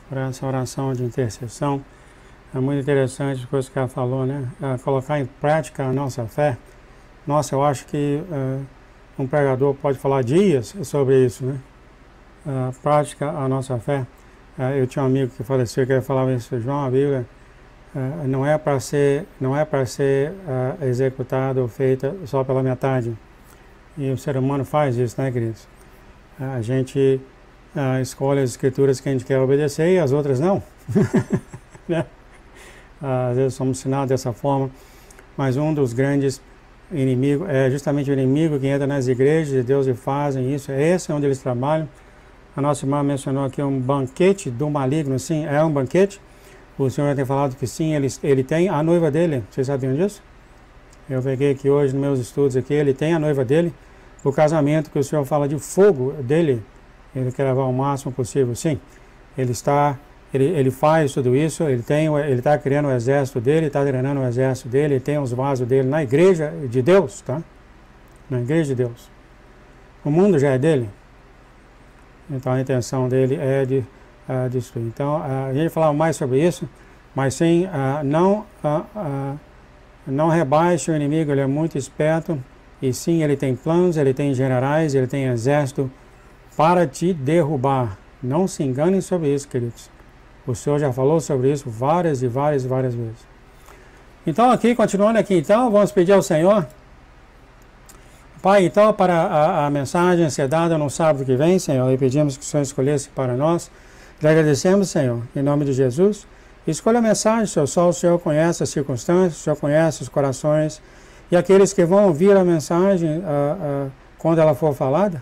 para essa oração de intercessão. É muito interessante as coisas que ela falou, né? Colocar em prática a nossa fé. Nossa, eu acho que um pregador pode falar dias sobre isso, né? Prática a nossa fé. Eu tinha um amigo que faleceu que falava isso, João, a Bíblia não é para ser executada ou feita só pela metade. E o ser humano faz isso, né, queridos? A gente escolhe as escrituras que a gente quer obedecer e as outras não. Né? Às vezes somos ensinados dessa forma, mas um dos grandes inimigos é justamente o inimigo que entra nas igrejas de Deus e fazem isso. Esse é onde eles trabalham. A nossa irmã mencionou aqui um banquete do maligno. Sim, é um banquete. O Senhor tem falado que sim, ele tem a noiva dele. Vocês sabiam disso? Eu peguei aqui hoje nos meus estudos aqui, ele tem a noiva dele. O casamento que o Senhor fala de fogo dele, ele quer levar o máximo possível. Sim, ele faz tudo isso, ele está criando o exército dele, está treinando o exército dele, ele tem os vasos dele na igreja de Deus, tá? Na igreja de Deus. O mundo já é dele. Então a intenção dele é de destruir. Então a gente falava mais sobre isso, mas sim, não rebaixe o inimigo, ele é muito esperto, e sim, ele tem planos, ele tem generais, ele tem exército para te derrubar. Não se enganem sobre isso, queridos. O Senhor já falou sobre isso várias e várias vezes. Então aqui, continuando aqui, então, vamos pedir ao Senhor, Pai, então, para a mensagem ser dada no sábado que vem, Senhor, e pedimos que o Senhor escolhesse para nós. Lhe agradecemos, Senhor, em nome de Jesus. Escolha a mensagem, Senhor, só o Senhor conhece as circunstâncias, o Senhor conhece os corações, e aqueles que vão ouvir a mensagem quando ela for falada.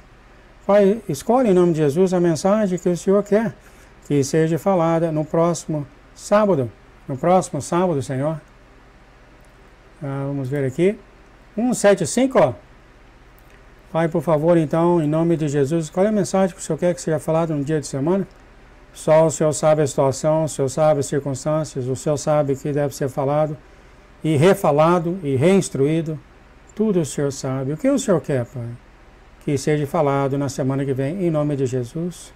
Pai, escolhe em nome de Jesus a mensagem que o Senhor quer que seja falada no próximo sábado. No próximo sábado, Senhor. Vamos ver aqui. 175, ó. Pai, por favor, então, em nome de Jesus, qual é a mensagem que o Senhor quer que seja falada no dia de semana? Só o Senhor sabe a situação, o Senhor sabe as circunstâncias, o Senhor sabe o que deve ser falado, e refalado, e reinstruído. Tudo o Senhor sabe. O que o Senhor quer, Pai? Que seja falado na semana que vem, em nome de Jesus.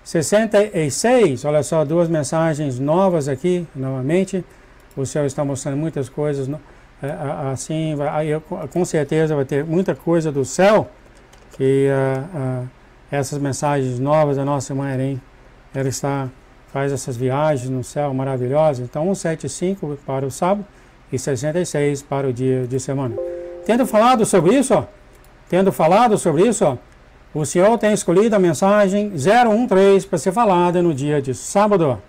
66, olha só, duas mensagens novas aqui, novamente. O Senhor está mostrando muitas coisas, assim, com certeza vai ter muita coisa do céu, que essas mensagens novas da nossa irmã Eren, ela faz essas viagens no céu maravilhosas. Então 175 para o sábado e 66 para o dia de semana. Tendo falado sobre isso, o Senhor tem escolhido a mensagem 013 para ser falada no dia de sábado.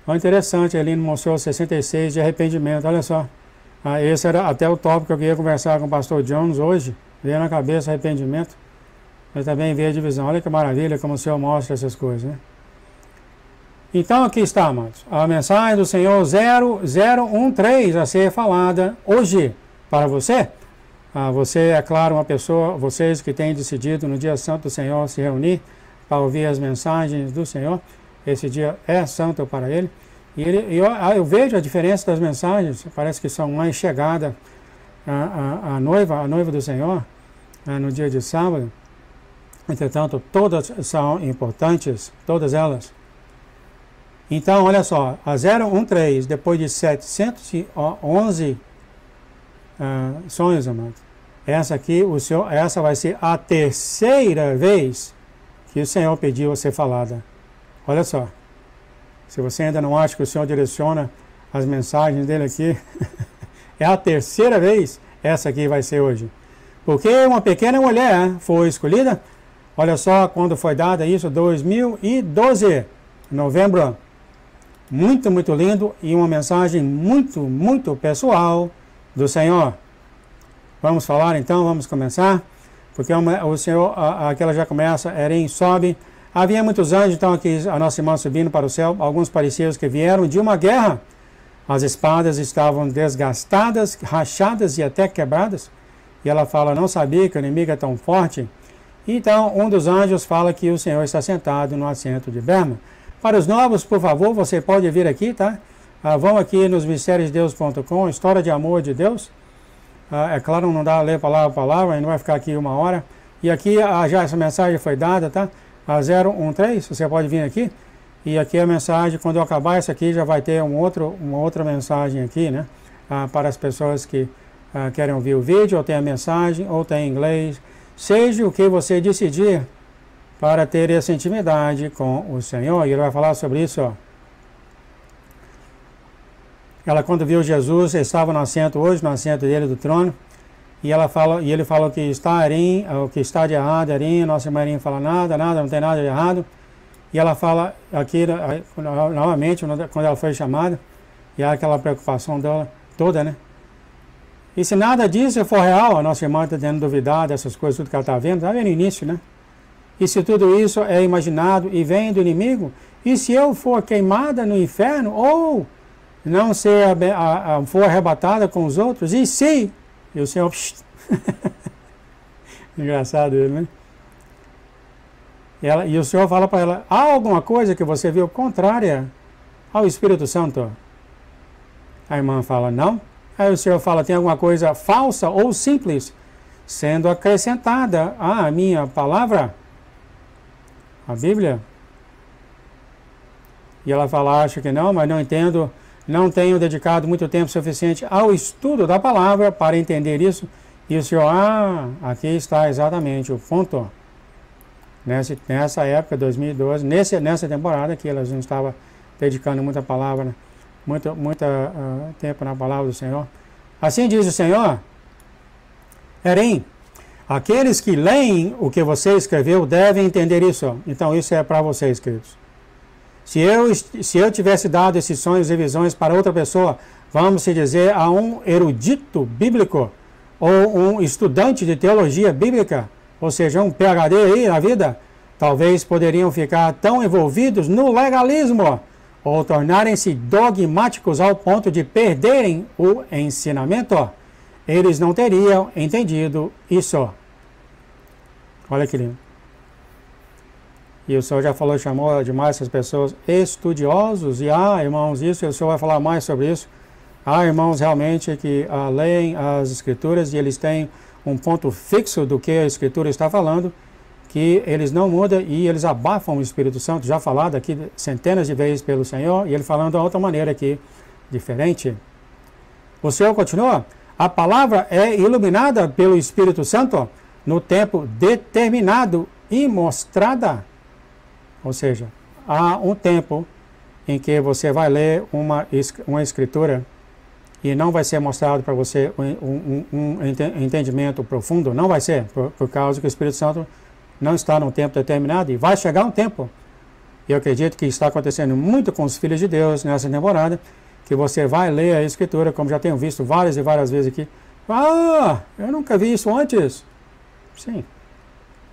Olha, interessante, ele mostrou 66 de arrependimento, olha só. Esse era até o tópico que eu queria conversar com o pastor Jones hoje. Veio na cabeça arrependimento, mas também veio a divisão. Olha que maravilha como o Senhor mostra essas coisas, né? Então aqui está, amados, a mensagem do Senhor 0013 a ser falada hoje para você. Você, é claro, uma pessoa, vocês que têm decidido no dia santo do Senhor se reunir para ouvir as mensagens do Senhor. Esse dia é santo para Ele. E eu vejo a diferença das mensagens, parece que são mais chegadas à noiva do Senhor, no dia de sábado. Entretanto, todas são importantes, todas elas. Então, olha só, a 013, depois de 711 sonhos, amados, essa vai ser a terceira vez que o Senhor pediu a ser falada. Olha só. Se você ainda não acha que o Senhor direciona as mensagens dele aqui, é a terceira vez, essa aqui vai ser hoje. Porque uma pequena mulher foi escolhida, olha só quando foi dada isso, 2012, novembro. Muito, muito lindo e uma mensagem muito, muito pessoal do Senhor. Vamos falar então, vamos começar, porque o Senhor, aquela já começa, Eren sobe. Havia muitos anjos, então aqui a nossa irmã subindo para o céu, alguns pareciam que vieram de uma guerra. As espadas estavam desgastadas, rachadas e até quebradas. E ela fala, não sabia que o inimigo é tão forte. Então, um dos anjos fala que o Senhor está sentado no assento de bênção. Para os novos, por favor, você pode vir aqui, tá? Vão aqui nos mistériosdeus.com, História de Amor de Deus. É claro, não dá a ler palavra por palavra, não vai ficar aqui uma hora. E aqui já essa mensagem foi dada, tá? a 013, você pode vir aqui. E aqui a mensagem, quando eu acabar essa aqui, já vai ter uma outra mensagem aqui, né? Para as pessoas que querem ouvir o vídeo, ou tem a mensagem, ou tem em inglês. Seja o que você decidir para ter essa intimidade com o Senhor. E ele vai falar sobre isso, ó. Ela, quando viu Jesus, estava no assento hoje, no assento dele do trono, e ele falou que está Arim, o que está de errado, Arim, nossa irmã Arim fala nada, não tem nada de errado. E ela fala aqui, novamente, quando ela foi chamada, e há aquela preocupação dela toda, né? E se nada disso for real, a nossa irmã está tendo duvidar dessas coisas, tudo que ela está vendo no início, né? E se tudo isso é imaginado e vem do inimigo, e se eu for queimada no inferno, ou não for arrebatada com os outros, e se... E o Senhor... Engraçado ele, né? E o Senhor fala para ela, há alguma coisa que você viu contrária ao Espírito Santo? A irmã fala, não. Aí o Senhor fala, tem alguma coisa falsa ou simples sendo acrescentada à minha palavra? A Bíblia? E ela fala, acho que não, mas não entendo, não tenho dedicado muito tempo suficiente ao estudo da palavra para entender isso. E o Senhor, aqui está exatamente o ponto. Nessa época, 2012, nessa temporada que elas não estavam dedicando muita palavra, muito tempo na palavra do Senhor. Assim diz o Senhor, Erim, aqueles que leem o que você escreveu devem entender isso. Então isso é para vocês, queridos. Se eu tivesse dado esses sonhos e visões para outra pessoa, vamos dizer a um erudito bíblico, ou um estudante de teologia bíblica, ou seja, um PhD aí na vida, talvez poderiam ficar tão envolvidos no legalismo, ou tornarem-se dogmáticos ao ponto de perderem o ensinamento. Eles não teriam entendido isso. Olha que lindo. E o Senhor já falou, chamou demais essas pessoas estudiosos, e irmãos, isso, e o Senhor vai falar mais sobre isso. Há irmãos realmente que leem as Escrituras e eles têm um ponto fixo do que a Escritura está falando, que eles não mudam e eles abafam o Espírito Santo, já falado aqui centenas de vezes pelo Senhor, e ele falando de outra maneira aqui, diferente. O Senhor continua, a palavra é iluminada pelo Espírito Santo no tempo determinado e mostrada. Ou seja, há um tempo em que você vai ler uma Escritura e não vai ser mostrado para você um entendimento profundo, não vai ser, por causa que o Espírito Santo não está num tempo determinado, e vai chegar um tempo, e eu acredito que está acontecendo muito com os filhos de Deus nessa temporada, que você vai ler a Escritura, como já tenho visto várias e várias vezes aqui, eu nunca vi isso antes. Sim,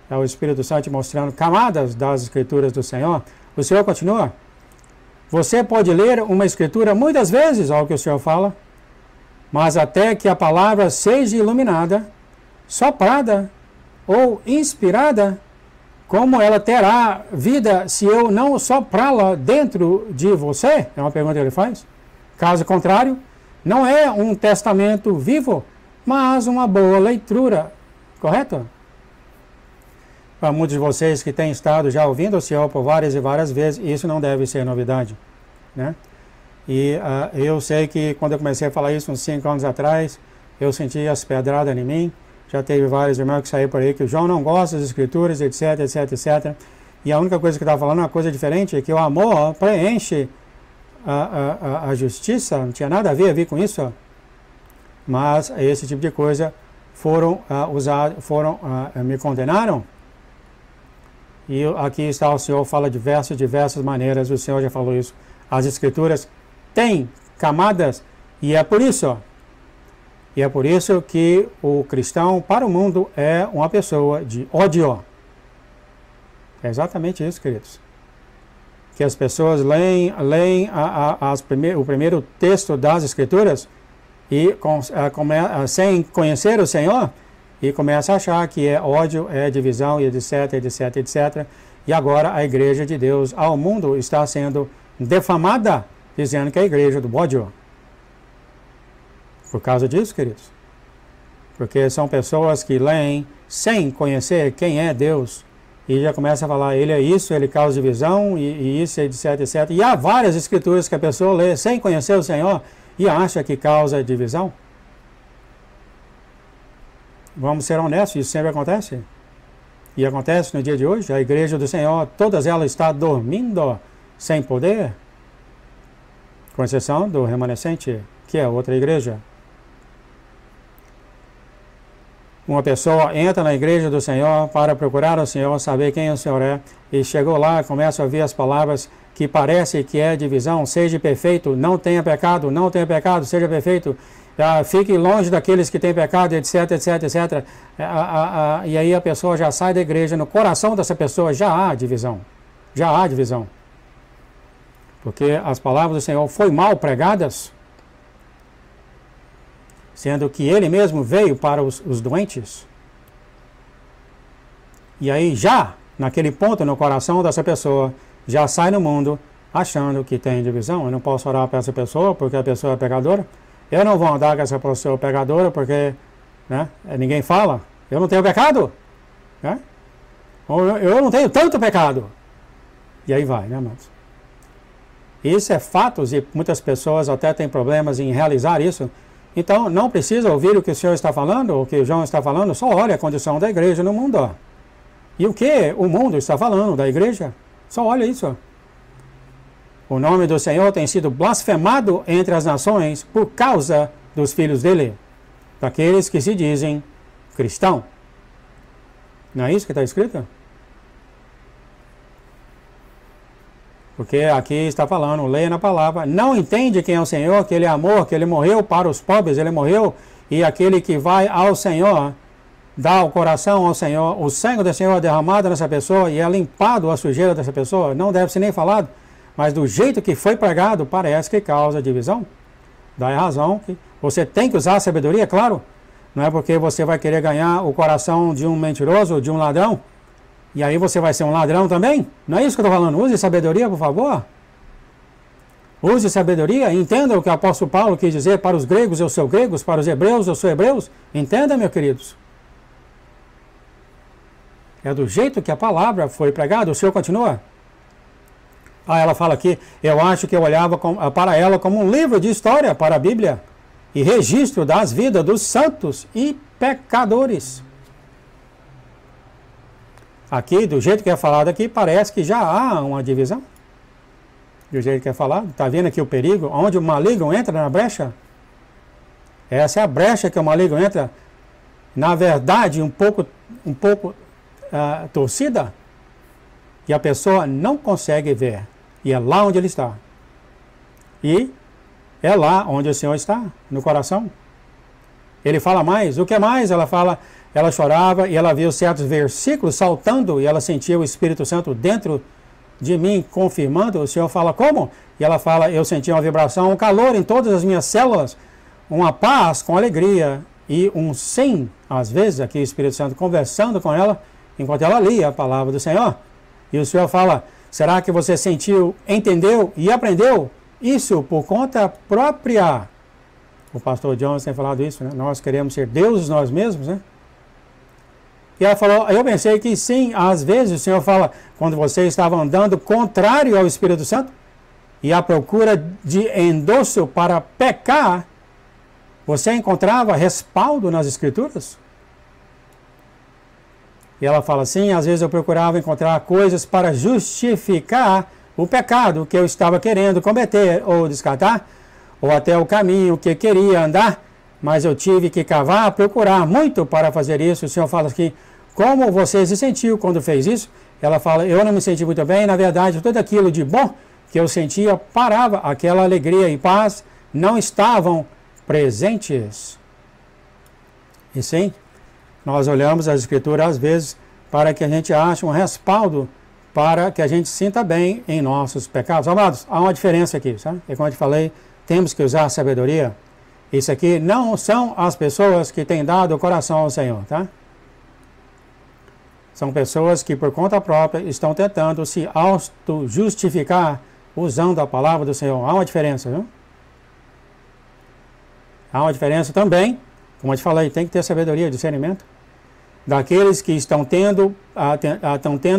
é o Espírito Santo mostrando camadas das Escrituras do Senhor. O Senhor continua, você pode ler uma Escritura muitas vezes, olha o que o Senhor fala, mas até que a palavra seja iluminada, soprada ou inspirada, como ela terá vida se eu não soprá-la dentro de você? É uma pergunta que ele faz. Caso contrário, não é um testamento vivo, mas uma boa leitura, correto? Para muitos de vocês que têm estado já ouvindo o Senhor por várias e várias vezes, isso não deve ser novidade, né? E eu sei que quando eu comecei a falar isso uns 5 anos atrás, eu senti as pedradas em mim. Já teve vários irmãos que saíram por aí que o João não gosta das Escrituras, etc, etc, etc. E a única coisa que eu estava falando é uma coisa diferente, é que o amor preenche a justiça, não tinha nada a ver com isso. Mas esse tipo de coisa me condenaram. E aqui está o Senhor, fala diversas maneiras, o Senhor já falou isso. As Escrituras têm camadas, e é por isso que o cristão para o mundo é uma pessoa de ódio. É exatamente isso, queridos. Que as pessoas leem o primeiro texto das Escrituras e sem conhecer o Senhor, e começa a achar que é ódio, é divisão, e etc, etc, etc. E agora a igreja de Deus ao mundo está sendo defamada, dizendo que é a igreja do ódio. Por causa disso, queridos. Porque são pessoas que leem sem conhecer quem é Deus e já começa a falar, ele é isso, ele causa divisão, e isso, etc, etc. E há várias escrituras que a pessoa lê sem conhecer o Senhor e acha que causa divisão. Vamos ser honestos, isso sempre acontece. E acontece no dia de hoje, a igreja do Senhor, todas elas estão dormindo sem poder, com exceção do remanescente, que é outra igreja. Uma pessoa entra na igreja do Senhor para procurar o Senhor, saber quem o Senhor é, e chegou lá, começa a ouvir as palavras que parece que é divisão, seja perfeito, não tenha pecado, seja perfeito, fique longe daqueles que têm pecado, etc, etc, etc. E aí a pessoa já sai da igreja, no coração dessa pessoa já há divisão. Já há divisão. Porque as palavras do Senhor foram mal pregadas, sendo que Ele mesmo veio para os doentes. E aí já, naquele ponto no coração dessa pessoa, já sai no mundo achando que tem divisão. Eu não posso orar para essa pessoa porque a pessoa é pecadora. Eu não vou andar com essa pessoa pecadora porque, né, ninguém fala. Eu não tenho pecado. Né? Ou eu não tenho tanto pecado. E aí vai, né, irmãos? Isso é fatos e muitas pessoas até têm problemas em realizar isso. Então, não precisa ouvir o que o Senhor está falando, ou o que o João está falando, só olha a condição da igreja no mundo. Ó. E o que o mundo está falando da igreja? Só olha isso. Ó. O nome do Senhor tem sido blasfemado entre as nações por causa dos filhos dele, daqueles que se dizem cristão. Não é isso que está escrito? Porque aqui está falando, leia na palavra, não entende quem é o Senhor, que Ele é amor, que Ele morreu para os pobres, Ele morreu, e aquele que vai ao Senhor, dá o coração ao Senhor, o sangue do Senhor é derramado nessa pessoa e é limpado a sujeira dessa pessoa, não deve ser nem falado, mas do jeito que foi pregado, parece que causa divisão. Daí a razão que você tem que usar a sabedoria, claro, não é porque você vai querer ganhar o coração de um mentiroso, de um ladrão, e aí você vai ser um ladrão também? Não é isso que eu estou falando. Use sabedoria, por favor. Use sabedoria. Entenda o que o apóstolo Paulo quis dizer. Para os gregos eu sou gregos, para os hebreus eu sou hebreus. Entenda, meus queridos. É do jeito que a palavra foi pregada. O Senhor continua. Ela fala aqui, eu acho que eu olhava para ela como um livro de história para a Bíblia e registro das vidas dos santos e pecadores. Aqui, do jeito que é falado aqui, parece que já há uma divisão. Do jeito que é falado. Está vendo aqui o perigo? Onde o maligno entra na brecha? Essa é a brecha que o maligno entra. Na verdade, um pouco torcida. E a pessoa não consegue ver. E é lá onde ele está. E é lá onde o Senhor está, no coração. Ele fala mais. O que mais? Ela fala... Ela chorava e ela viu certos versículos saltando e ela sentia o Espírito Santo dentro de mim, confirmando. O Senhor fala, como? E ela fala, eu sentia uma vibração, um calor em todas as minhas células, uma paz com alegria e um sim, às vezes, aqui o Espírito Santo conversando com ela, enquanto ela lia a palavra do Senhor. E o Senhor fala, será que você sentiu, entendeu e aprendeu isso por conta própria? O pastor Jones tem falado isso, né? Nós queremos ser deuses nós mesmos, né? E ela falou, eu pensei que sim, às vezes o Senhor fala, quando você estava andando contrário ao Espírito Santo e à procura de endosso para pecar, você encontrava respaldo nas Escrituras? E ela fala assim, às vezes eu procurava encontrar coisas para justificar o pecado que eu estava querendo cometer ou descartar, ou até o caminho que queria andar, mas eu tive que cavar, procurar muito para fazer isso. O Senhor fala aqui, como você se sentiu quando fez isso? Ela fala, eu não me senti muito bem, na verdade, tudo aquilo de bom que eu sentia parava, aquela alegria e paz não estavam presentes. E sim, nós olhamos as Escrituras às vezes para que a gente ache um respaldo para que a gente sinta bem em nossos pecados. Amados, há uma diferença aqui, sabe? E como eu te falei, temos que usar a sabedoria. Isso aqui não são as pessoas que têm dado o coração ao Senhor, tá? São pessoas que, por conta própria, estão tentando se auto-justificar usando a palavra do Senhor. Há uma diferença, viu? Há uma diferença também, como eu te falei, tem que ter sabedoria, discernimento. daqueles que estão tendo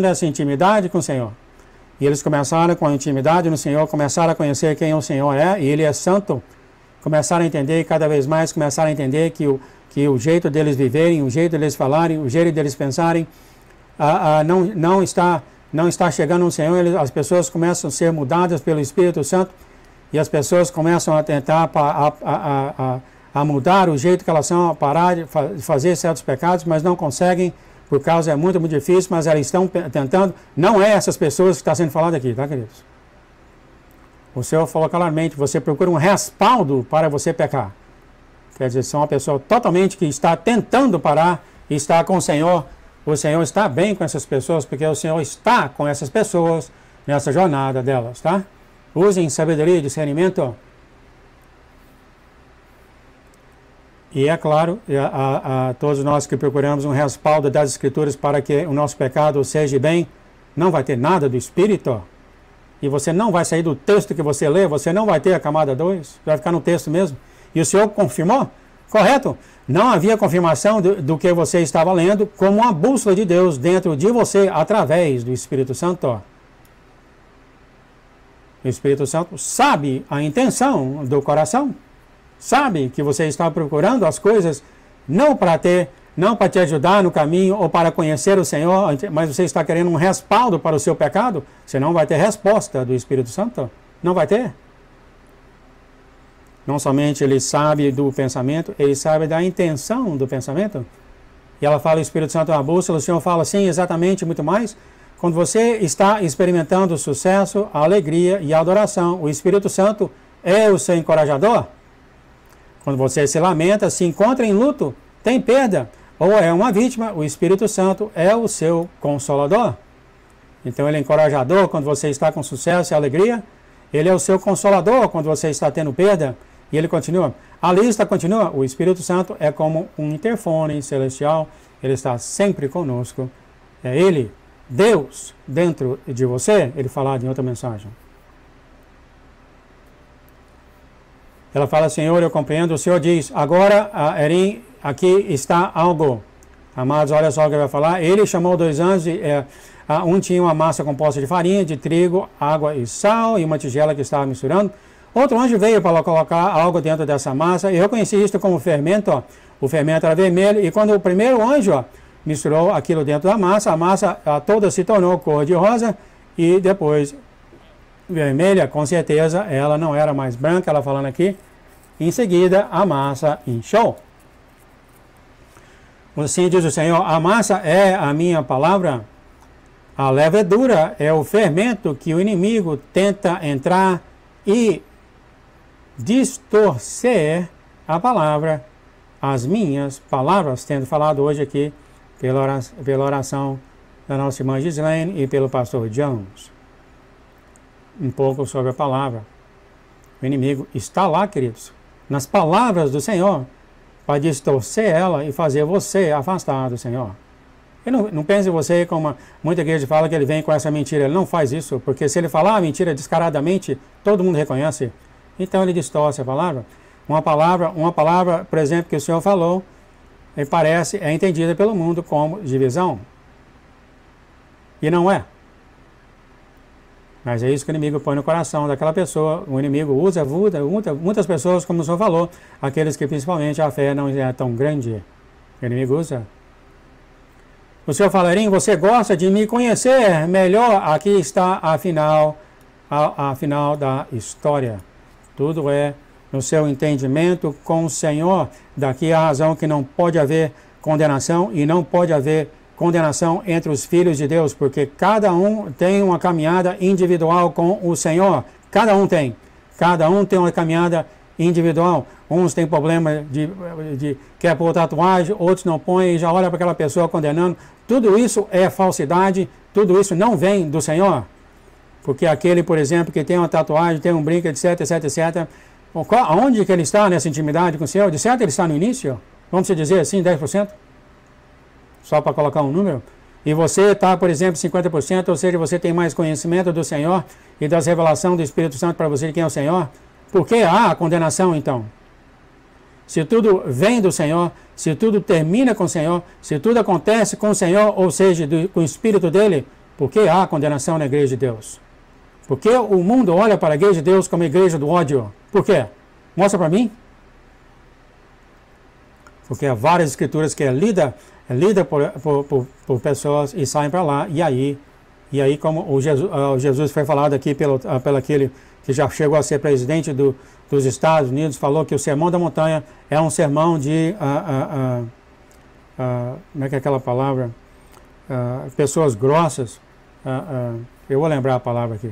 essa intimidade com o Senhor. E eles começaram com a intimidade no Senhor, começaram a conhecer quem o Senhor é, e Ele é santo. Começaram a entender, e cada vez mais começaram a entender que o jeito deles viverem, o jeito deles falarem, o jeito deles pensarem, não está chegando no Senhor. As pessoas começam a ser mudadas pelo Espírito Santo, e as pessoas começam a tentar a mudar o jeito que elas são, a parar de fazer certos pecados, mas não conseguem, por causa é muito difícil, mas elas estão tentando. Não é essas pessoas que está sendo falado aqui, tá, queridos? O Senhor falou claramente, você procura um respaldo para você pecar. Quer dizer, se é uma pessoa totalmente que está tentando parar e está com o Senhor está bem com essas pessoas, porque o Senhor está com essas pessoas nessa jornada delas, tá? Usem sabedoria e discernimento. E é claro, a todos nós que procuramos um respaldo das Escrituras para que o nosso pecado seja bem, não vai ter nada do Espírito. E você não vai sair do texto que você lê, você não vai ter a camada 2, vai ficar no texto mesmo. E o Senhor confirmou? Correto? Não havia confirmação do que você estava lendo como uma bússola de Deus dentro de você através do Espírito Santo. O Espírito Santo sabe a intenção do coração. Sabe que você está procurando as coisas não para te ajudar no caminho ou para conhecer o Senhor, mas você está querendo um respaldo para o seu pecado. Você não vai ter resposta do Espírito Santo. Não vai ter. Não somente ele sabe do pensamento, ele sabe da intenção do pensamento. E ela fala, o Espírito Santo é uma bússola, o Senhor fala sim, exatamente, muito mais. Quando você está experimentando o sucesso, a alegria e a adoração, o Espírito Santo é o seu encorajador. Quando você se lamenta, se encontra em luto, tem perda, ou é uma vítima, o Espírito Santo é o seu consolador. Então ele é encorajador quando você está com sucesso e alegria, ele é o seu consolador quando você está tendo perda. E ele continua, a lista continua, o Espírito Santo é como um interfone celestial, ele está sempre conosco, é ele, Deus, dentro de você, ele falava em outra mensagem. Ela fala, Senhor, eu compreendo, o Senhor diz, agora, Erim, aqui está algo. Amados, olha só o que ele vai falar, ele chamou 2 anjos, um tinha uma massa composta de farinha, de trigo, água e sal, e uma tigela que estava misturando. Outro anjo veio para colocar algo dentro dessa massa, e eu conheci isso como fermento, ó. O fermento era vermelho, e quando o primeiro anjo misturou aquilo dentro da massa, a massa toda se tornou cor de rosa, e depois vermelha, com certeza, ela não era mais branca, ela falando aqui. Em seguida, a massa inchou. Assim diz o Senhor, a massa é a minha palavra, a levedura é o fermento que o inimigo tenta entrar e distorcer a palavra, as minhas palavras, tendo falado hoje aqui pela oração da nossa irmã Gislaine e pelo pastor Jones. Um pouco sobre a palavra. O inimigo está lá, queridos, nas palavras do Senhor, para distorcer ela e fazer você afastar do Senhor. E não pense você como muita igreja fala que ele vem com essa mentira. Ele não faz isso, porque se ele falar a mentira descaradamente, todo mundo reconhece. Então ele distorce a palavra. Uma palavra, por exemplo, que o Senhor falou, é entendida pelo mundo como divisão. E não é. Mas é isso que o inimigo põe no coração daquela pessoa. O inimigo usa muitas pessoas, como o Senhor falou, aqueles que principalmente a fé não é tão grande. O inimigo usa. O Senhor falaria, você gosta de me conhecer melhor? Aqui está a final da história. Tudo é no seu entendimento com o Senhor. Daqui a razão que não pode haver condenação e não pode haver condenação entre os filhos de Deus, porque cada um tem uma caminhada individual com o Senhor. Cada um tem uma caminhada individual. Uns têm problema de quer pôr tatuagem, outros não põem e já olha para aquela pessoa condenando. Tudo isso é falsidade, tudo isso não vem do Senhor. Porque aquele, por exemplo, que tem uma tatuagem, tem um brinco, etc, etc, etc. Onde que ele está nessa intimidade com o Senhor? De certo ele está no início? Vamos dizer assim, 10%? Só para colocar um número. E você está, por exemplo, 50%, ou seja, você tem mais conhecimento do Senhor e das revelações do Espírito Santo para você de quem é o Senhor. Por que há a condenação, então? se tudo vem do Senhor, se tudo termina com o Senhor, se tudo acontece com o Senhor, ou seja, com o Espírito dele, por que há condenação na igreja de Deus? Por que o mundo olha para a igreja de Deus como a igreja do ódio? Por quê? Mostra para mim. Porque há várias escrituras que é lida por pessoas e saem para lá, e aí como o Jesus foi falado aqui pelo aquele que já chegou a ser presidente dos Estados Unidos, falou que o Sermão da Montanha é um sermão de, como é que é aquela palavra? Pessoas grossas, eu vou lembrar a palavra aqui.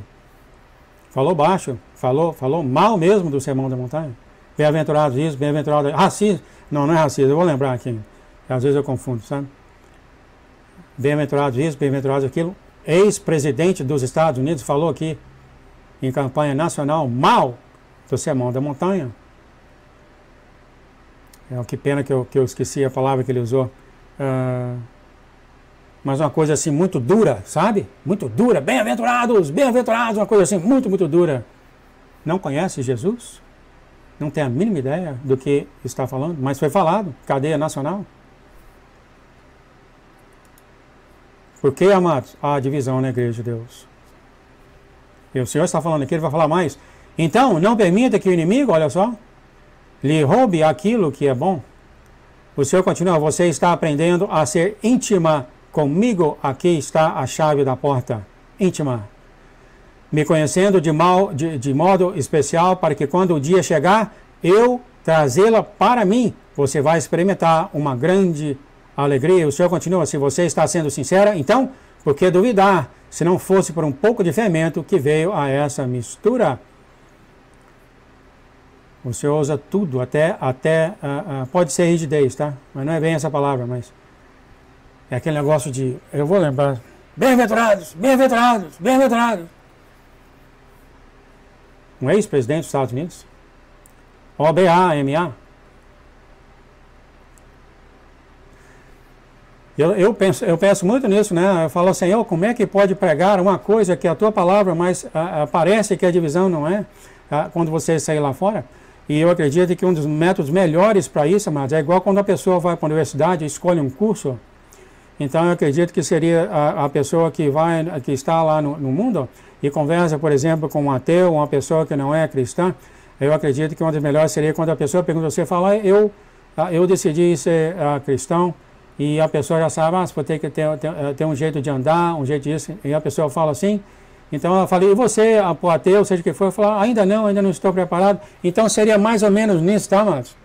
Falou baixo, falou mal mesmo do Sermão da Montanha. Bem-aventurados isso, bem-aventurados... Racismo, não é racismo, eu vou lembrar aqui. Às vezes eu confundo, sabe? Bem-aventurados isso, bem-aventurados aquilo. Ex-presidente dos Estados Unidos falou aqui, em campanha nacional, mal do Sermão da Montanha. Que pena que eu esqueci a palavra que ele usou. Mas uma coisa assim muito dura, sabe? Muito dura. Bem-aventurados, bem-aventurados, uma coisa assim muito, muito dura. Não conhece Jesus? Não tem a mínima ideia do que está falando, mas foi falado, cadeia nacional. Por que, amados, há divisão na igreja de Deus? E o Senhor está falando aqui, ele vai falar mais. Então, não permita que o inimigo, olha só, lhe roube aquilo que é bom. O Senhor continua, você está aprendendo a ser íntima comigo, aqui está a chave da porta. Íntima. Me conhecendo de modo especial, para que quando o dia chegar, eu trazê-la para mim. Você vai experimentar uma grande alegria. O Senhor continua, se você está sendo sincera, então, por que duvidar, se não fosse por um pouco de fermento que veio a essa mistura? O Senhor usa tudo, até pode ser rigidez, tá? Mas não é bem essa palavra, mas é aquele negócio de, eu vou lembrar, bem-aventurados, bem-aventurados, bem-aventurados. Um ex-presidente dos Estados Unidos, Obama. Eu penso muito nisso, né? Eu falo, Senhor, como é que pode pregar uma coisa que é a tua palavra, mas parece que a divisão não é, quando você sair lá fora? E eu acredito que um dos métodos melhores para isso, amados, é igual quando a pessoa vai para a universidade e escolhe um curso. Então eu acredito que seria a pessoa que está lá no mundo e conversa, por exemplo, com um ateu, uma pessoa que não é cristã. Eu acredito que uma das melhores seria quando a pessoa pergunta, você fala, eu decidi ser cristão, e a pessoa já sabe, você tem que ter um jeito de andar, um jeito disso, e a pessoa fala assim. Então eu falei, e você, o ateu, seja o que for, eu falo, ainda não estou preparado. Então seria mais ou menos nisso, tá, amados?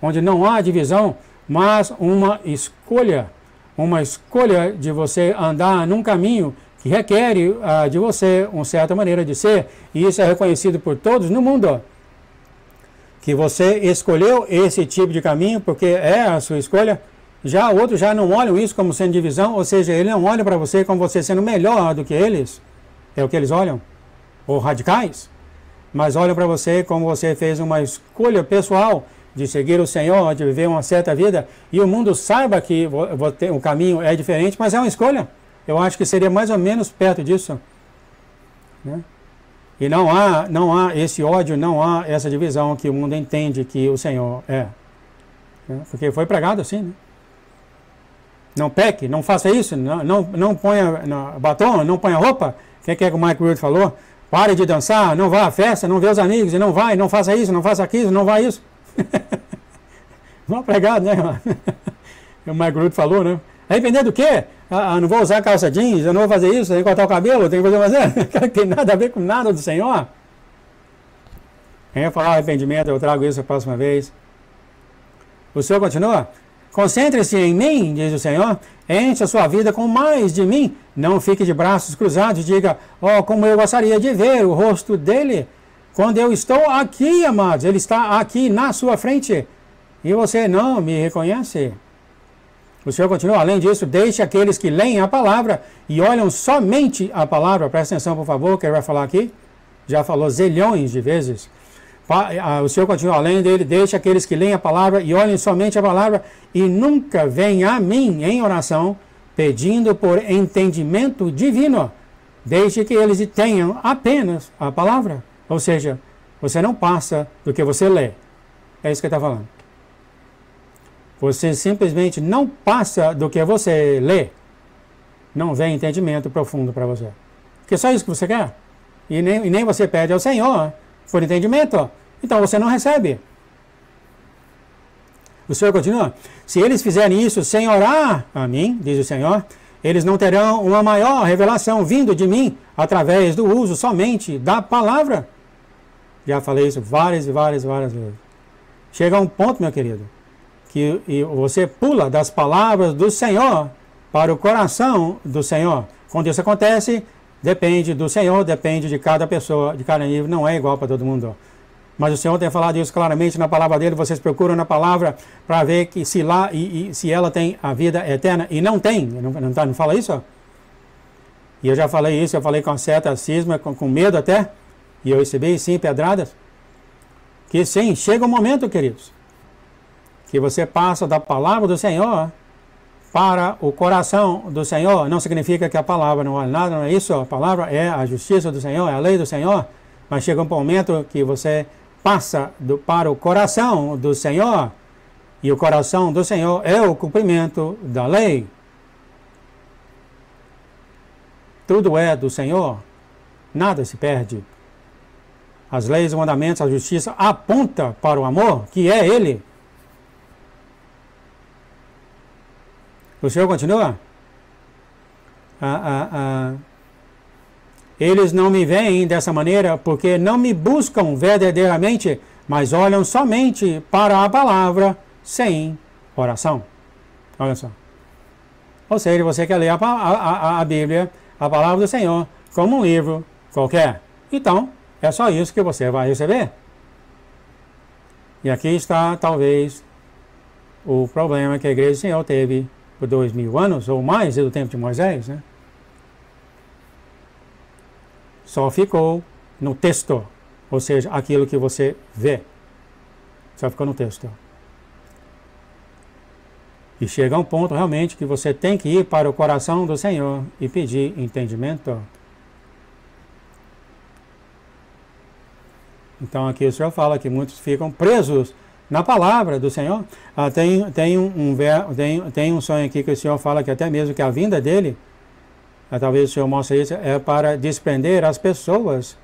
Onde não há divisão, mas uma escolha de você andar num caminho que requer de você uma certa maneira de ser, e isso é reconhecido por todos no mundo, que você escolheu esse tipo de caminho, porque é a sua escolha. Já outros já não olham isso como sendo divisão, ou seja, eles não olham para você como você sendo melhor do que eles, é o que eles olham, ou radicais, mas olham para você como você fez uma escolha pessoal de seguir o Senhor, de viver uma certa vida, e o mundo saiba que o caminho é diferente, mas é uma escolha. Eu acho que seria mais ou menos perto disso, né? E não há esse ódio, não há essa divisão que o mundo entende que o Senhor é, né? Porque foi pregado assim, né? Não peque, não faça isso, não ponha batom, não ponha roupa. O que é que o Mike Rood falou? Pare de dançar, não vá à festa, não vê os amigos, e não faça isso, não faça aquilo, não vá isso. Mal pregado, né, irmão? O Mike Rood falou, né? Arrepender do quê? Não vou usar calça jeans, eu não vou fazer isso, tenho que cortar o cabelo, tenho que fazer. Não tem nada a ver com nada do Senhor. Quem vai falar arrependimento, eu trago isso a próxima vez. O Senhor continua? Concentre-se em mim, diz o Senhor, enche a sua vida com mais de mim. Não fique de braços cruzados, diga, como eu gostaria de ver o rosto dele. Quando eu estou aqui, amados, ele está aqui na sua frente, e você não me reconhece. O Senhor continua, além disso, deixe aqueles que leem a palavra e olham somente a palavra. Presta atenção, por favor, que ele vai falar aqui. Já falou zilhões de vezes. O Senhor continua, além dele, deixe aqueles que leem a palavra e olhem somente a palavra e nunca venham a mim em oração, pedindo por entendimento divino. Deixe que eles tenham apenas a palavra. Ou seja, você não passa do que você lê. É isso que ele está falando. Você simplesmente não passa do que você lê. Não vem entendimento profundo para você. Porque é só isso que você quer. E nem você pede ao Senhor por entendimento. Então você não recebe. O Senhor continua. Se eles fizerem isso sem orar a mim, diz o Senhor, eles não terão uma maior revelação vindo de mim através do uso somente da palavra. Já falei isso várias e várias vezes. Chega a um ponto, meu querido, que você pula das palavras do Senhor para o coração do Senhor. Quando isso acontece, depende do Senhor, depende de cada pessoa, de cada nível, não é igual para todo mundo. Mas o Senhor tem falado isso claramente na palavra dele, vocês procuram na palavra para ver que se lá se ela tem a vida eterna, e não tem, não fala isso? E eu já falei isso, eu falei com certa cisma, com medo até, e eu recebi sim pedradas, que sim, chega um momento, queridos, que você passa da palavra do Senhor para o coração do Senhor. Não significa que a palavra não vale nada, não é isso, a palavra é a justiça do Senhor, é a lei do Senhor, mas chega um momento que você passa para o coração do Senhor, e o coração do Senhor é o cumprimento da lei. Tudo é do Senhor, nada se perde. As leis, os mandamentos, a justiça aponta para o amor, que é Ele. O Senhor continua? Eles não me veem dessa maneira porque não me buscam verdadeiramente, mas olham somente para a palavra sem oração. Olha só. Ou seja, você quer ler a Bíblia, a palavra do Senhor, como um livro qualquer. Então, é só isso que você vai receber. E aqui está, talvez, o problema que a Igreja do Senhor teve por 2000 anos, ou mais, desde o tempo de Moisés, né? Só ficou no texto, ou seja, aquilo que você vê. Só ficou no texto. E chega um ponto realmente que você tem que ir para o coração do Senhor e pedir entendimento. Então aqui o Senhor fala que muitos ficam presos na palavra do Senhor. Tem um sonho aqui que o Senhor fala que até mesmo que a vinda dele, talvez o Senhor mostre isso, é para desprender as pessoas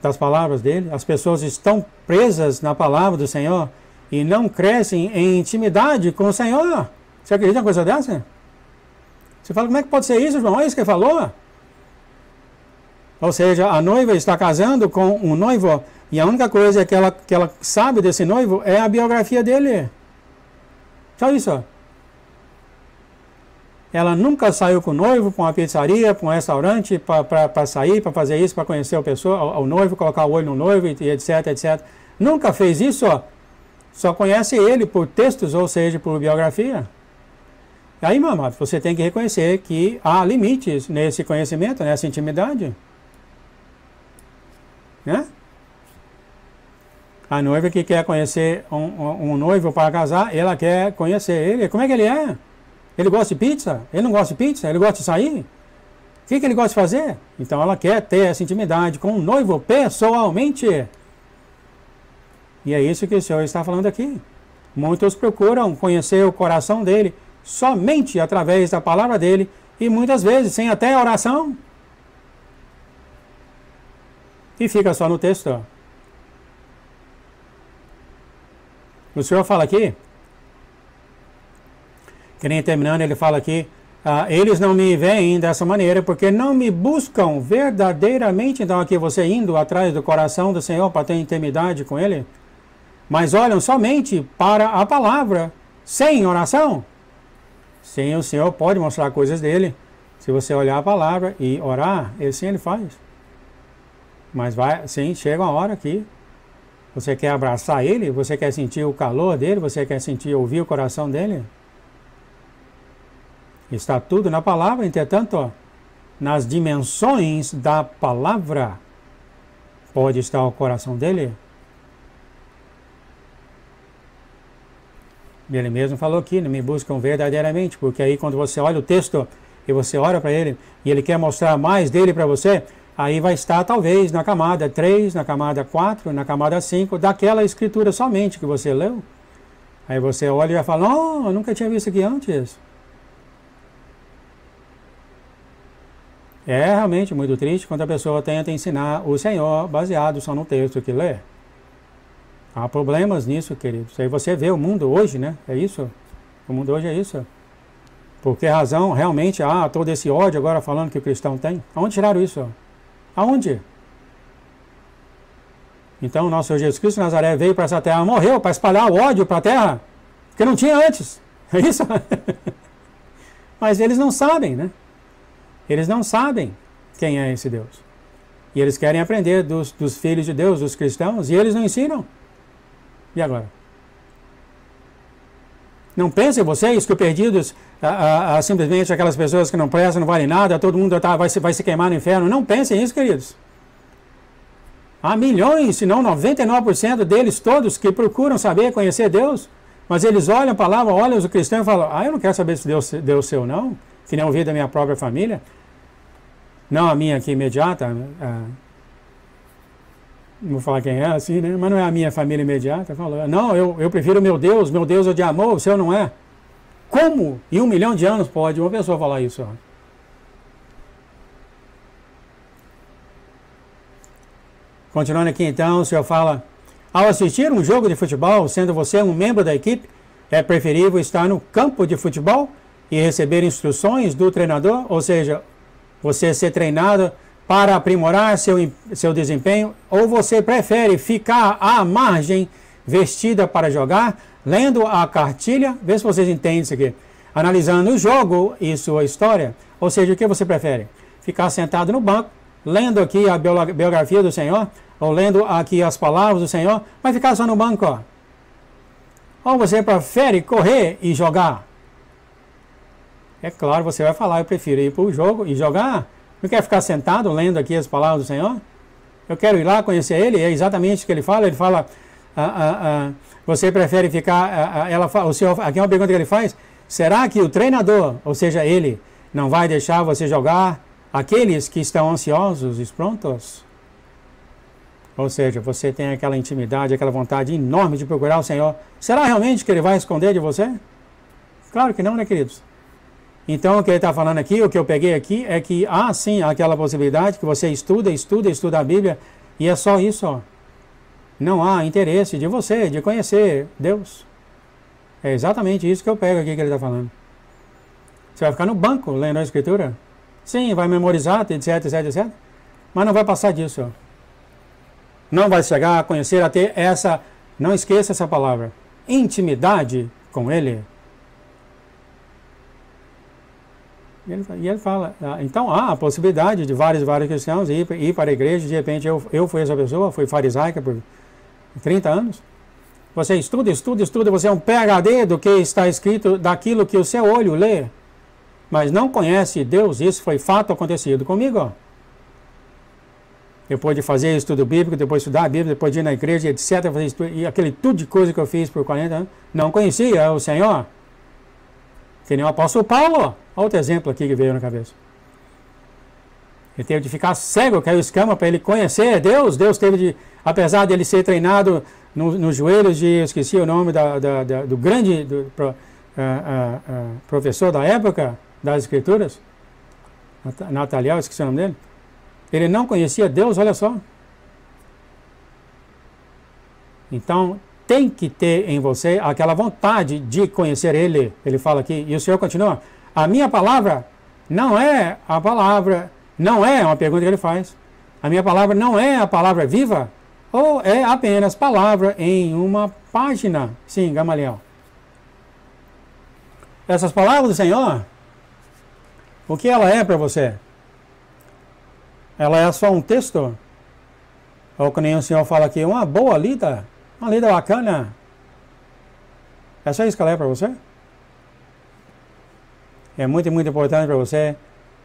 das palavras dele. As pessoas estão presas na palavra do Senhor e não crescem em intimidade com o Senhor. Você acredita em uma coisa dessa? Você fala, como é que pode ser isso, irmão? É isso que ele falou? Ou seja, a noiva está casando com um noivo e a única coisa que ela sabe desse noivo é a biografia dele. Só isso. Ela nunca saiu com o noivo para uma pizzaria, para um restaurante, para sair, para fazer isso, para conhecer o noivo, colocar o olho no noivo, e etc, etc. Nunca fez isso, só conhece ele por textos, ou seja, por biografia. E aí, meu amado, você tem que reconhecer que há limites nesse conhecimento, nessa intimidade. Né? A noiva que quer conhecer um noivo para casar, ela quer conhecer ele. Como é que ele é? Ele gosta de pizza? Ele não gosta de pizza? Ele gosta de sair? O que ele gosta de fazer? Então ela quer ter essa intimidade com o noivo pessoalmente. E é isso que o Senhor está falando aqui. Muitos procuram conhecer o coração dele somente através da palavra dele e muitas vezes sem até oração. E fica só no texto. O Senhor fala aqui, que nem terminando, ele fala aqui, eles não me veem dessa maneira porque não me buscam verdadeiramente. Então aqui você indo atrás do coração do Senhor para ter intimidade com Ele, mas olham somente para a palavra, sem oração. Sim, o Senhor pode mostrar coisas dele, se você olhar a palavra e orar, ele faz. Mas sim, chega uma hora que você quer abraçar Ele, você quer sentir o calor dele, você quer ouvir o coração dele. Está tudo na palavra, entretanto, nas dimensões da palavra, pode estar o coração dele. Ele mesmo falou aqui, não me buscam verdadeiramente, porque aí quando você olha o texto e você ora para ele, e ele quer mostrar mais dele para você, aí vai estar talvez na camada 3, na camada 4, na camada 5, daquela escritura somente que você leu. Aí você olha e vai falar, oh, eu nunca tinha visto aqui antes. É realmente muito triste quando a pessoa tenta ensinar o Senhor baseado só no texto que lê. Há problemas nisso, queridos. Aí você vê o mundo hoje, né? É isso. O mundo hoje é isso. Por que razão realmente há todo esse ódio agora falando que o cristão tem? Aonde tiraram isso? Aonde? Então, o nosso Senhor Jesus Cristo de Nazaré veio para essa terra, morreu para espalhar o ódio para a terra, que não tinha antes. É isso? Mas eles não sabem, né? Eles não sabem quem é esse Deus. E eles querem aprender dos filhos de Deus, dos cristãos, e eles não ensinam. E agora? Não pensem vocês que os perdidos, simplesmente aquelas pessoas que não prestam, não valem nada, todo mundo vai se queimar no inferno. Não pensem isso, queridos. Há milhões, se não 99% deles todos que procuram saber, conhecer Deus, mas eles olham a palavra, olham os cristãos e falam, eu não quero saber se Deus seu não, que nem ouvir da minha própria família, não a minha aqui imediata, não vou falar quem é assim, né? Mas não é a minha família imediata. Falou, não, eu prefiro meu Deus é de amor, o seu não é. Como em 1 milhão de anos pode uma pessoa falar isso? Continuando aqui então, o Senhor fala, ao assistir um jogo de futebol, sendo você um membro da equipe, é preferível estar no campo de futebol e receber instruções do treinador, ou seja, você ser treinado para aprimorar seu desempenho, ou você prefere ficar à margem, vestida para jogar, lendo a cartilha, vê se vocês entendem isso aqui, analisando o jogo e sua história, ou seja, o que você prefere? Ficar sentado no banco, lendo aqui a biografia do Senhor, ou lendo aqui as palavras do Senhor, mas ficar só no banco, ó. Ou você prefere correr e jogar? É claro, você vai falar, eu prefiro ir para o jogo e jogar. Não quer ficar sentado lendo aqui as palavras do Senhor? Eu quero ir lá conhecer Ele, é exatamente o que Ele fala, você prefere ficar, o Senhor, aqui é uma pergunta que Ele faz, será que o treinador, ou seja, Ele, não vai deixar você jogar aqueles que estão ansiosos e prontos? Ou seja, você tem aquela intimidade, aquela vontade enorme de procurar o Senhor. Será realmente que Ele vai esconder de você? Claro que não, né, queridos? Então, o que ele está falando aqui, o que eu peguei aqui, é que há sim aquela possibilidade que você estuda a Bíblia, e é só isso, ó. Não há interesse de você, de conhecer Deus. É exatamente isso que eu pego aqui que ele está falando. Você vai ficar no banco lendo a Escritura? Sim, vai memorizar, etc, etc, etc. Mas não vai passar disso, ó. Não vai chegar a conhecer, a ter essa, não esqueça essa palavra, intimidade com Ele. E ele fala, então há a possibilidade de vários cristãos ir para a igreja, de repente eu fui essa pessoa, fui farisaica por 30 anos. Você estuda, você é um PhD do que está escrito, daquilo que o seu olho lê, mas não conhece Deus. Isso foi fato acontecido comigo, ó. Depois de fazer estudo bíblico, depois de estudar a Bíblia, depois de ir na igreja, etc., fazer estudo, e aquele tudo de coisa que eu fiz por 40 anos, não conhecia o Senhor. Que nem o apóstolo Paulo, ó. Outro exemplo aqui que veio na cabeça. Ele teve de ficar cego, caiu escama para ele conhecer Deus. Deus teve de, apesar de ele ser treinado nos joelhos de, eu esqueci o nome do grande professor da época das Escrituras, Nataliel, esqueci o nome dele. Ele não conhecia Deus, olha só. Então, tem que ter em você aquela vontade de conhecer Ele. Ele fala aqui, e o Senhor continua, a minha palavra não é a palavra, não é uma pergunta que ele faz, a minha palavra não é a palavra viva, ou é apenas palavra em uma página? Sim, Gamaliel. Essas palavras do Senhor, o que ela é para você? Ela é só um texto? Ou que nem o Senhor fala aqui, uma boa lida, uma lida bacana. É só isso que ela é para você? É muito importante para você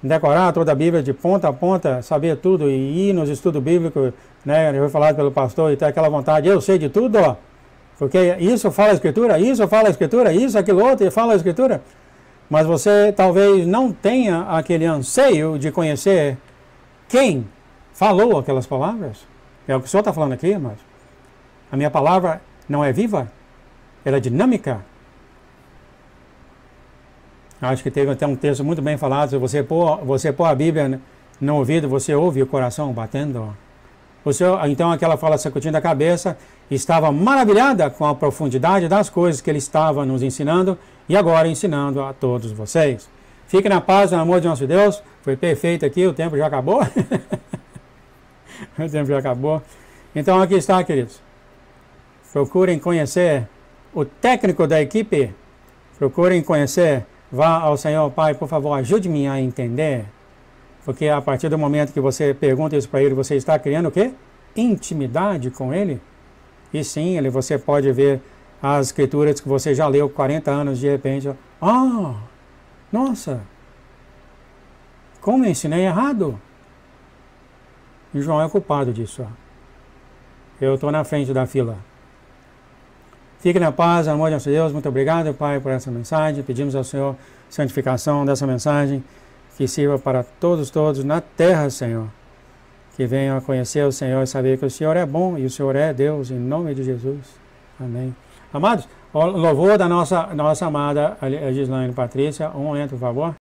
decorar toda a Bíblia de ponta a ponta, saber tudo e ir nos estudos bíblicos, né? Foi falado pelo pastor e ter aquela vontade, eu sei de tudo, ó, porque isso fala a Escritura, isso, aquilo outro, fala a Escritura. Mas você talvez não tenha aquele anseio de conhecer quem falou aquelas palavras. É o que o Senhor está falando aqui, mas a minha palavra não é viva? Ela é dinâmica? Acho que teve até um texto muito bem falado. Se você pôr a Bíblia no ouvido, você ouve o coração batendo. Então aquela fala sacudindo a cabeça, estava maravilhada com a profundidade das coisas que ele estava nos ensinando e agora ensinando a todos vocês. Fique na paz, no amor de nosso Deus. Foi perfeito aqui, o tempo já acabou. O tempo já acabou. Então aqui está, queridos. Procurem conhecer o técnico da equipe. Procurem conhecer. Vá ao Senhor, Pai, por favor, ajude-me a entender. Porque a partir do momento que você pergunta isso para ele, você está criando o quê? Intimidade com ele. E sim, você pode ver as escrituras que você já leu 40 anos, de repente. Nossa! Como eu ensinei errado? E João é culpado disso. Eu estou na frente da fila. Fique na paz, no amor de nosso Deus. Muito obrigado, Pai, por essa mensagem. Pedimos ao Senhor santificação dessa mensagem, que sirva para todos na terra, Senhor. Que venham a conhecer o Senhor e saber que o Senhor é bom e o Senhor é Deus, em nome de Jesus. Amém. Amados, o louvor da nossa amada Gislaine Patrícia. Um momento, por favor.